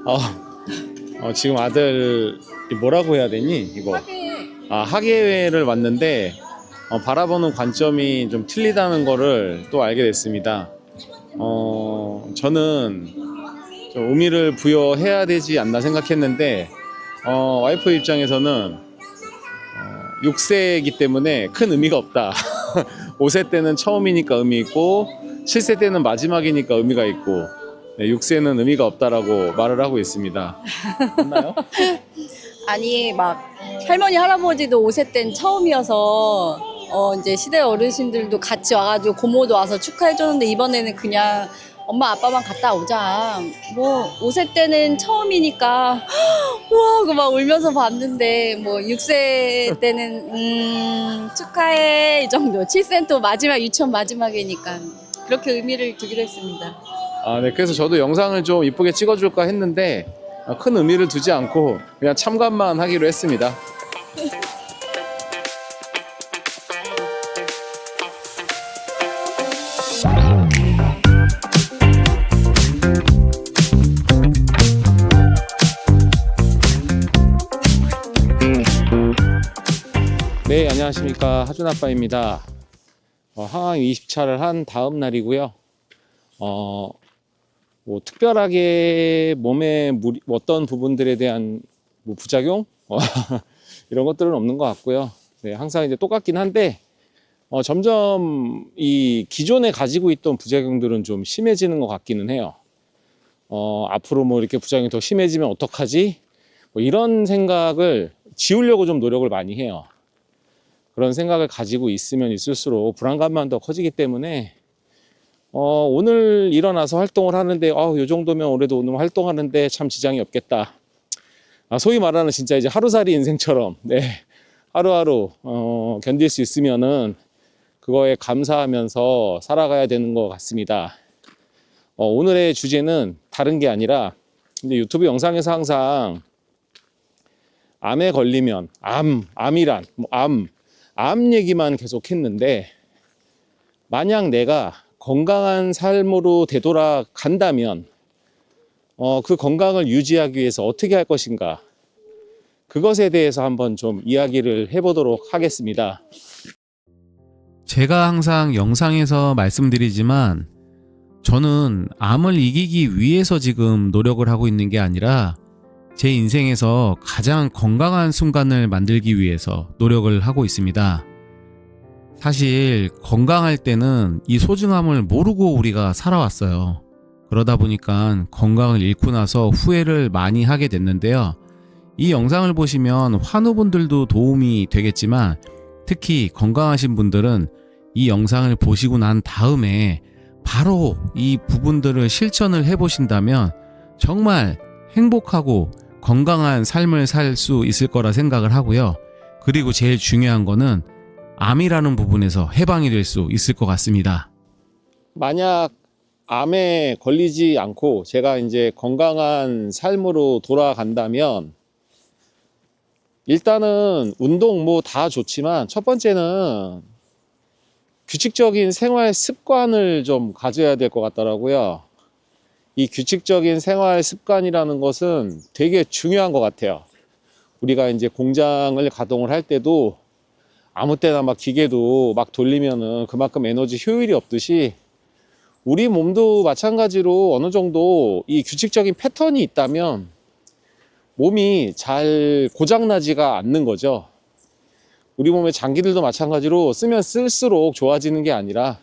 어, 지금 아들 뭐라고 해야 되니 이거? 학예회를 왔는데 바라보는 관점이 좀 틀리다는 거를 또 알게 됐습니다. 저는 좀 의미를 부여해야 되지 않나 생각했는데 와이프 입장에서는 6세이기 때문에 큰 의미가 없다. 5세 때는 처음이니까 의미 있고 7세 때는 마지막이니까 의미가 있고 6세는 의미가 없다라고 말을 하고 있습니다. 맞나요? 아니 막 할머니 할아버지도 5세 땐 처음이어서 이제 시대 어르신들도 같이 와가지고 고모도 와서 축하해줬는데 이번에는 그냥 엄마 아빠만 갔다 오자. 뭐 5세 때는 처음이니까 우와 그 막 울면서 봤는데 뭐 6세 때는 축하해 이 정도. 7세는 또 마지막 유치원 마지막이니까 그렇게 의미를 두기로 했습니다. 네. 그래서 저도 영상을 좀 이쁘게 찍어줄까 했는데 큰 의미를 두지 않고 그냥 참관만 하기로 했습니다. 네, 안녕하십니까. 하준아빠입니다. 항암 20차를 한 다음 날이고요. 뭐 특별하게 몸에 어떤 부분들에 대한 뭐 부작용 이런 것들은 없는 것 같고요. 네, 항상 이제 똑같긴 한데 점점 이 기존에 가지고 있던 부작용들은 좀 심해지는 것 같기는 해요. 앞으로 뭐 이렇게 부작용이 더 심해지면 어떡하지? 뭐 이런 생각을 지우려고 좀 노력을 많이 해요. 그런 생각을 가지고 있으면 있을수록 불안감만 더 커지기 때문에 오늘 일어나서 활동을 하는데 요 정도면 올해도 오늘 활동하는데 참 지장이 없겠다. 소위 말하는 진짜 이제 하루살이 인생처럼 네, 하루하루 견딜 수 있으면은 그거에 감사하면서 살아가야 되는 것 같습니다. 오늘의 주제는 다른 게 아니라 이제 유튜브 영상에서 항상 암에 걸리면 암이란 암 얘기만 계속 했는데 만약 내가 건강한 삶으로 되돌아간다면 그 건강을 유지하기 위해서 어떻게 할 것인가, 그것에 대해서 한번 좀 이야기를 해보도록 하겠습니다. 제가 항상 영상에서 말씀드리지만 저는 암을 이기기 위해서 지금 노력을 하고 있는 게 아니라 제 인생에서 가장 건강한 순간을 만들기 위해서 노력을 하고 있습니다. 사실 건강할 때는 이 소중함을 모르고 우리가 살아왔어요. 그러다 보니까 건강을 잃고 나서 후회를 많이 하게 됐는데요. 이 영상을 보시면 환우분들도 도움이 되겠지만 특히 건강하신 분들은 이 영상을 보시고 난 다음에 바로 이 부분들을 실천을 해보신다면 정말 행복하고 건강한 삶을 살 수 있을 거라 생각을 하고요. 그리고 제일 중요한 거는 암이라는 부분에서 해방이 될 수 있을 것 같습니다. 만약 암에 걸리지 않고 제가 이제 건강한 삶으로 돌아간다면 일단은 운동 뭐 다 좋지만 첫 번째는 규칙적인 생활 습관을 좀 가져야 될 것 같더라고요. 이 규칙적인 생활 습관이라는 것은 되게 중요한 것 같아요. 우리가 이제 공장을 가동을 할 때도 아무 때나 막 기계도 막 돌리면은 그만큼 에너지 효율이 없듯이 우리 몸도 마찬가지로 어느 정도 이 규칙적인 패턴이 있다면 몸이 잘 고장나지가 않는 거죠. 우리 몸의 장기들도 마찬가지로 쓰면 쓸수록 좋아지는 게 아니라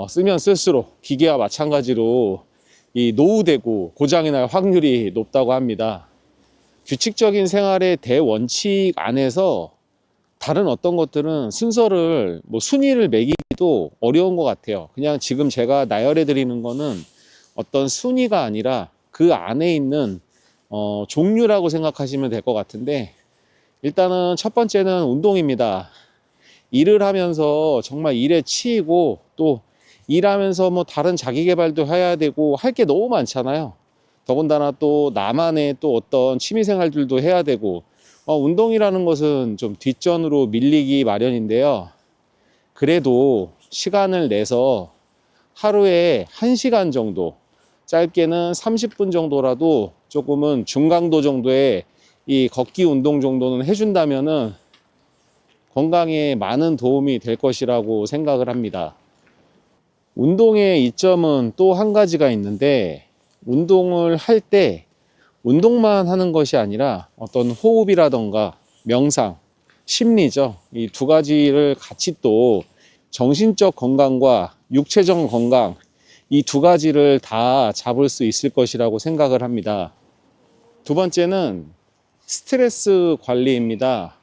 쓰면 쓸수록 기계와 마찬가지로 이 노후되고 고장이 날 확률이 높다고 합니다. 규칙적인 생활의 대원칙 안에서 다른 어떤 것들은 순서를 순위를 매기기도 어려운 것 같아요. 그냥 지금 제가 나열해 드리는 거는 어떤 순위가 아니라 그 안에 있는 종류라고 생각하시면 될 것 같은데, 일단은 첫 번째는 운동입니다. 일을 하면서 정말 일에 치이고 또 일하면서 뭐 다른 자기 개발도 해야 되고 할 게 너무 많잖아요. 더군다나 또 나만의 또 어떤 취미 생활들도 해야 되고 운동이라는 것은 좀 뒷전으로 밀리기 마련인데요. 그래도 시간을 내서 하루에 1시간 정도, 짧게는 30분 정도라도 조금은 중강도 정도의 이 걷기 운동 정도는 해준다면은 건강에 많은 도움이 될 것이라고 생각을 합니다. 운동의 이점은 또 한 가지가 있는데, 운동을 할 때 운동만 하는 것이 아니라 어떤 호흡이라던가 명상, 심리죠. 이 두 가지를 같이 또 정신적 건강과 육체적 건강, 이 두 가지를 다 잡을 수 있을 것이라고 생각을 합니다. 두 번째는 스트레스 관리입니다.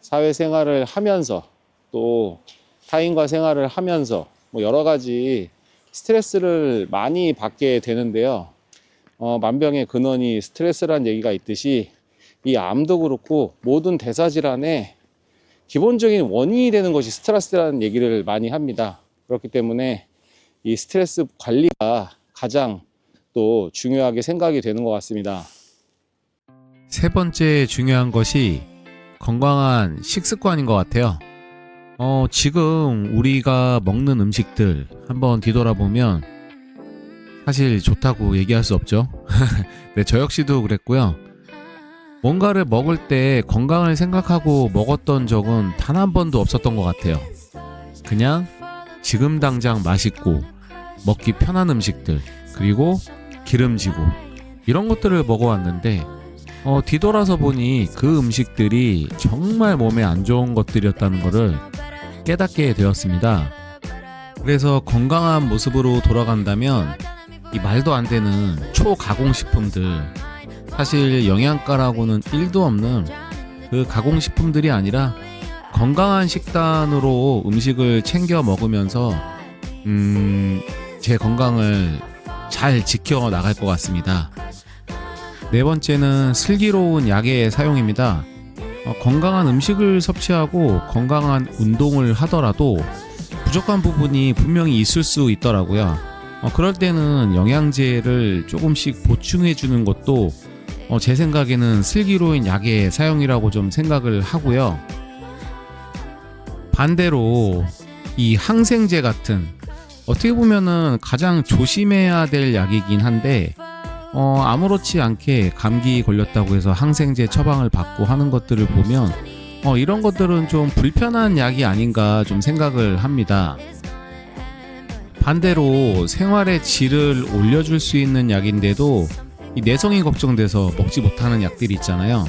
사회생활을 하면서 또 타인과 생활을 하면서 뭐 여러 가지 스트레스를 많이 받게 되는데요. 만병의 근원이 스트레스란 얘기가 있듯이 이 암도 그렇고 모든 대사질환의 기본적인 원인이 되는 것이 스트레스라는 얘기를 많이 합니다. 그렇기 때문에 이 스트레스 관리가 가장 또 중요하게 생각이 되는 것 같습니다. 세 번째 중요한 것이 건강한 식습관인 것 같아요. 지금 우리가 먹는 음식들 한번 뒤돌아보면 사실 좋다고 얘기할 수 없죠. 네, 저 역시도 그랬고요. 뭔가를 먹을 때 건강을 생각하고 먹었던 적은 단 한 번도 없었던 것 같아요. 그냥 지금 당장 맛있고 먹기 편한 음식들, 그리고 기름지고 이런 것들을 먹어왔는데 뒤돌아서 보니 그 음식들이 정말 몸에 안 좋은 것들이었다는 것을 깨닫게 되었습니다. 그래서 건강한 모습으로 돌아간다면 이 말도 안 되는 초가공식품들, 사실 영양가라고는 1도 없는 그 가공식품들이 아니라 건강한 식단으로 음식을 챙겨 먹으면서 제 건강을 잘 지켜 나갈 것 같습니다. 네 번째는 슬기로운 약의 사용입니다. 건강한 음식을 섭취하고 건강한 운동을 하더라도 부족한 부분이 분명히 있을 수 있더라고요. 그럴 때는 영양제를 조금씩 보충해 주는 것도 제 생각에는 슬기로운 약의 사용이라고 좀 생각을 하고요. 반대로 이 항생제 같은, 어떻게 보면은 가장 조심해야 될 약이긴 한데 아무렇지 않게 감기 걸렸다고 해서 항생제 처방을 받고 하는 것들을 보면 이런 것들은 좀 불편한 약이 아닌가 좀 생각을 합니다. 반대로 생활의 질을 올려줄 수 있는 약인데도 이 내성이 걱정돼서 먹지 못하는 약들이 있잖아요.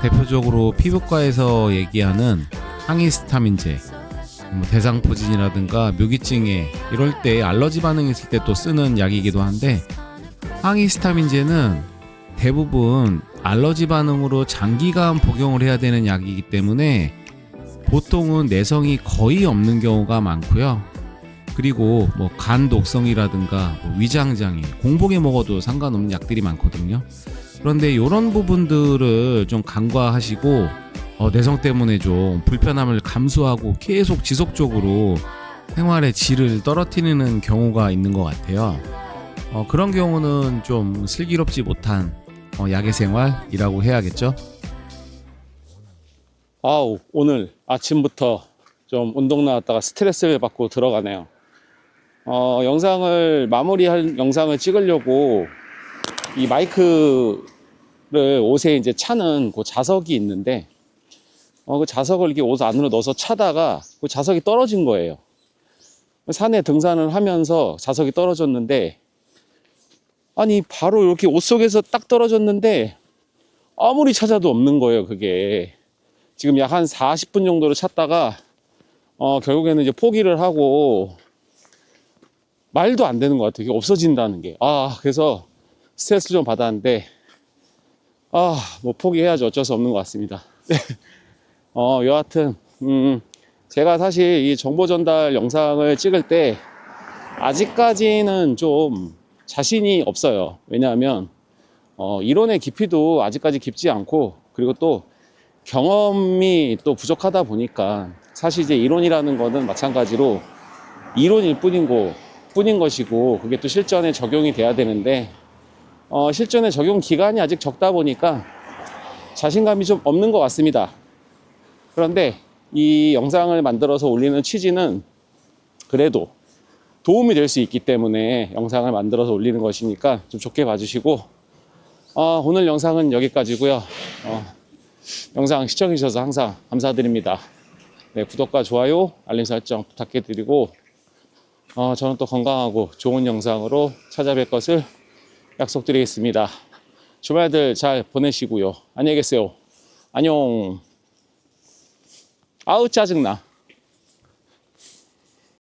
대표적으로 피부과에서 얘기하는 항히스타민제, 대상포진이라든가 묘기증에 이럴 때 알러지 반응이 있을 때 또 쓰는 약이기도 한데, 항히스타민제는 대부분 알러지 반응으로 장기간 복용을 해야 되는 약이기 때문에 보통은 내성이 거의 없는 경우가 많고요. 그리고 간 독성이라든가 위장장애, 공복에 먹어도 상관없는 약들이 많거든요. 그런데 이런 부분들을 좀 간과하시고 내성 때문에 좀 불편함을 감수하고 계속 지속적으로 생활의 질을 떨어뜨리는 경우가 있는 것 같아요. 그런 경우는 좀 슬기롭지 못한 약의 생활이라고 해야겠죠. 오늘 아침부터 좀 운동 나왔다가 스트레스를 받고 들어가네요. 영상을 마무리할 영상을 찍으려고 이 마이크를 옷에 이제 차는 그 자석이 있는데 그 자석을 이렇게 옷 안으로 넣어서 차다가 그 자석이 떨어진 거예요. 산에 등산을 하면서 자석이 떨어졌는데, 아니 바로 이렇게 옷 속에서 딱 떨어졌는데 아무리 찾아도 없는 거예요. 그게 지금 약 한 40분 정도를 찾다가 결국에는 이제 포기를 하고, 말도 안 되는 것 같아요. 이게 없어진다는 게. 그래서 스트레스 좀 받았는데 뭐 포기해야지, 어쩔 수 없는 것 같습니다. 여하튼 제가 사실 이 정보 전달 영상을 찍을 때 아직까지는 좀 자신이 없어요. 왜냐하면 이론의 깊이도 아직까지 깊지 않고, 그리고 또 경험이 또 부족하다 보니까, 사실 이제 이론이라는 거는 마찬가지로 이론일 뿐인 것이고, 그게 또 실전에 적용이 돼야 되는데 실전에 적용 기간이 아직 적다 보니까 자신감이 좀 없는 것 같습니다. 그런데 이 영상을 만들어서 올리는 취지는 그래도 도움이 될 수 있기 때문에 영상을 만들어서 올리는 것이니까 좀 좋게 봐주시고, 오늘 영상은 여기까지고요. 영상 시청해 주셔서 항상 감사드립니다. 네, 구독과 좋아요, 알림 설정 부탁해드리고, 저는 또 건강하고 좋은 영상으로 찾아뵐 것을 약속드리겠습니다. 주말들 잘 보내시고요. 안녕히 계세요. 안녕. 아우 짜증나.